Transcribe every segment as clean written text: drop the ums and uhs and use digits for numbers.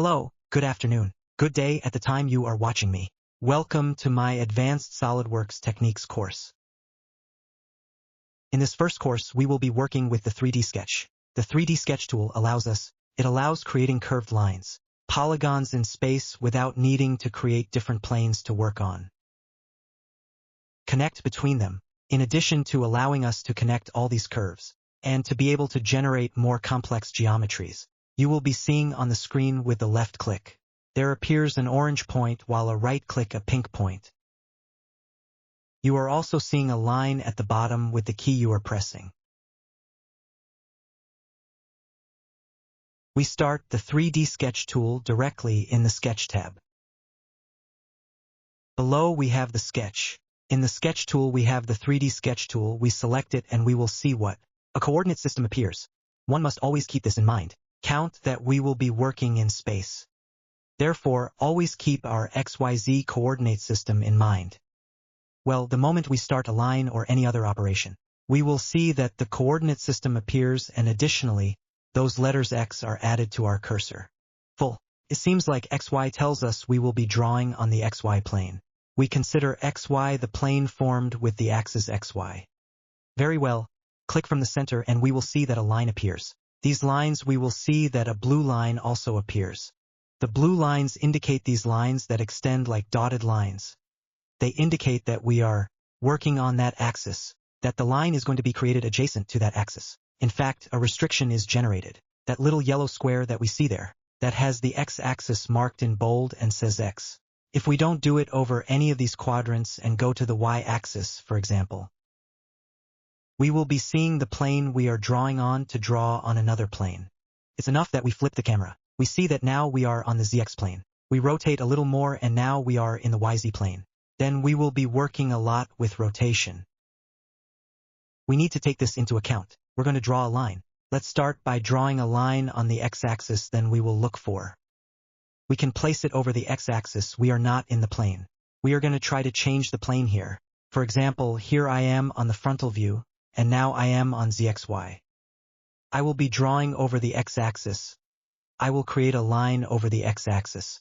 Hello, good afternoon, good day at the time you are watching me. Welcome to my Advanced SolidWorks Techniques course. In this first course, we will be working with the 3D sketch. The 3D sketch tool allows creating curved lines, polygons in space without needing to create different planes to work on. Connect between them, in addition to allowing us to connect all these curves, and to be able to generate more complex geometries. You will be seeing on the screen with the left click. There appears an orange point while a right click a pink point. You are also seeing a line at the bottom with the key you are pressing. We start the 3D sketch tool directly in the Sketch tab. Below we have the sketch. In the sketch tool we have the 3D sketch tool. We select it and we will see what a coordinate system appears. One must always keep this in mind. Count that we will be working in space. Therefore, always keep our XYZ coordinate system in mind. Well, the moment we start a line or any other operation, we will see that the coordinate system appears, and additionally, those letters X are added to our cursor. It seems like XY tells us we will be drawing on the XY plane. We consider XY the plane formed with the axis XY. Very well, click from the center and we will see that a line appears. These lines we will see that a blue line also appears. The blue lines indicate these lines that extend like dotted lines. They indicate that we are working on that axis, that the line is going to be created adjacent to that axis. In fact, a restriction is generated. That little yellow square that we see there, that has the x-axis marked in bold and says X. If we don't do it over any of these quadrants and go to the y-axis, for example, we will be seeing the plane we are drawing on to draw on another plane. It's enough that we flip the camera. We see that now we are on the ZX plane. We rotate a little more and now we are in the YZ plane. Then we will be working a lot with rotation. We need to take this into account. We're going to draw a line. Let's start by drawing a line on the x-axis, then we will look for. We can place it over the x-axis. We are not in the plane. We are going to try to change the plane here. For example, here I am on the frontal view, and now I am on ZXY. I will be drawing over the x-axis. I will create a line over the x-axis.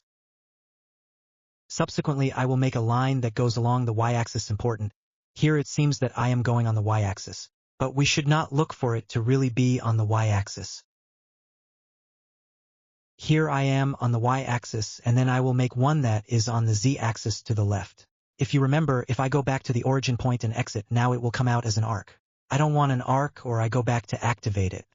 Subsequently, I will make a line that goes along the y-axis. Important. Here it seems that I am going on the y-axis, but we should not look for it to really be on the y-axis. Here I am on the y-axis, and then I will make one that is on the z-axis to the left. If you remember, if I go back to the origin point and exit, now it will come out as an arc. I don't want an arc, or I go back to activate it.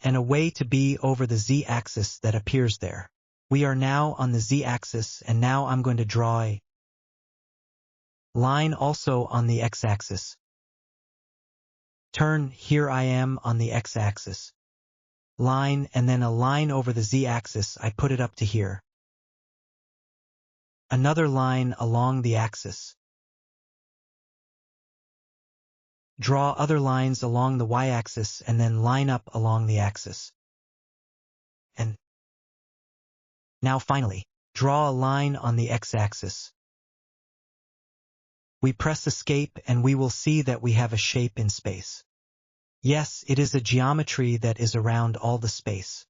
And a way to be over the z-axis that appears there. We are now on the z-axis, and now I'm going to draw a line also on the x-axis. Turn, here I am on the x-axis. Line, and then a line over the z-axis. I put it up to here. Another line along the axis. Draw other lines along the y-axis and then line up along the axis. And now finally, draw a line on the x-axis. We press Escape and we will see that we have a shape in space. Yes, it is a geometry that is around all the space.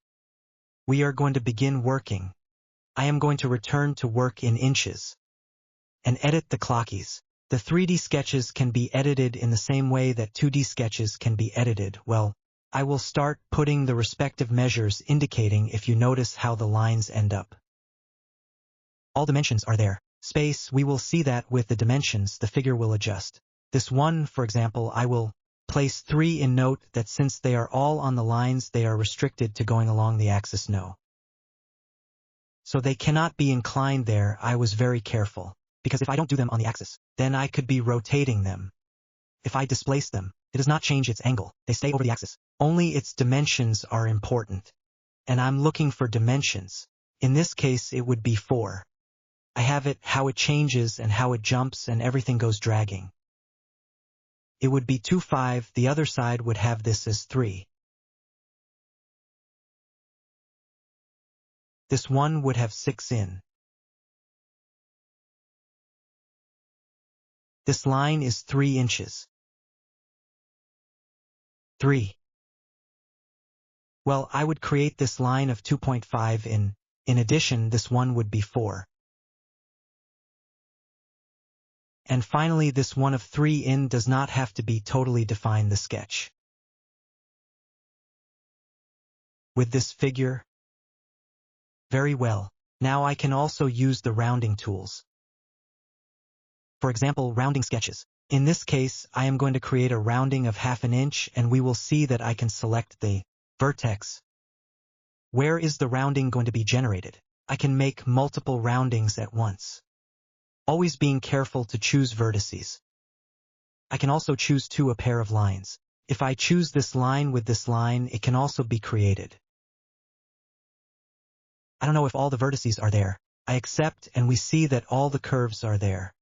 We are going to begin working. I am going to return to work in inches and edit the clockies. The 3D sketches can be edited in the same way that 2D sketches can be edited. Well, I will start putting the respective measures, indicating if you notice how the lines end up. All dimensions are there. Space, we will see that with the dimensions the figure will adjust. This one, for example, I will place 3 in. Note that since they are all on the lines, they are restricted to going along the axis. No. So they cannot be inclined there. I was very careful. Because if I don't do them on the axis, then I could be rotating them. If I displace them, it does not change its angle. They stay over the axis. Only its dimensions are important. And I'm looking for dimensions. In this case, it would be 4. I have it how it changes and how it jumps and everything goes dragging. It would be 2, 5. The other side would have this as 3. This one would have 6 in. This line is 3 inches. 3. Well, I would create this line of 2.5 in. In addition, this one would be 4. And finally, this one of 3 in does not have to be totally define the sketch. With this figure? Very well. Now I can also use the rounding tools. For example, rounding sketches. In this case, I am going to create a rounding of 1/2 inch and we will see that I can select the vertex. Where is the rounding going to be generated? I can make multiple roundings at once. Always being careful to choose vertices. I can also choose a pair of lines. If I choose this line with this line, it can also be created. I don't know if all the vertices are there. I accept and we see that all the curves are there.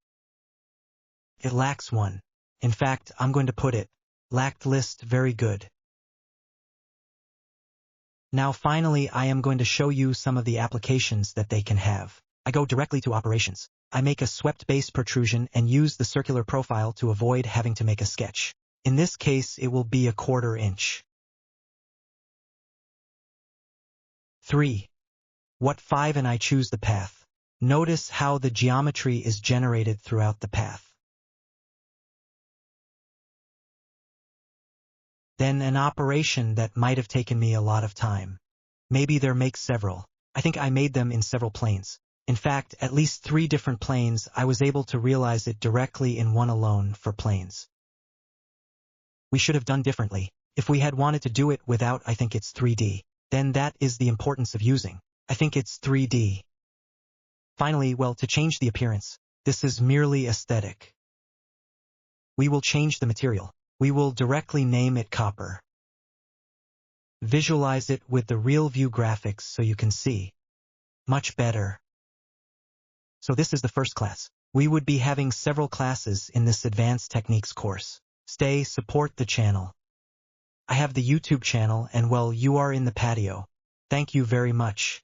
It lacks one. In fact, I'm going to put it, lacked list. Very good. Now finally, I am going to show you some of the applications that they can have. I go directly to operations. I make a swept base protrusion and use the circular profile to avoid having to make a sketch. In this case, it will be 1/4 inch. 3. What 5 and I choose the path. Notice how the geometry is generated throughout the path. Then an operation that might have taken me a lot of time. Maybe there makes several. I think I made them in several planes. In fact, at least 3 different planes. I was able to realize it directly in one alone for planes. We should have done differently. If we had wanted to do it without I think it's 3D, then that is the importance of using. I think it's 3D. Finally, well, to change the appearance, this is merely aesthetic. We will change the material. We will directly name it copper. Visualize it with the real view graphics so you can see. Much better. So this is the first class. We would be having several classes in this advanced techniques course. Support the channel. I have the YouTube channel and well, you are in the patio. Thank you very much.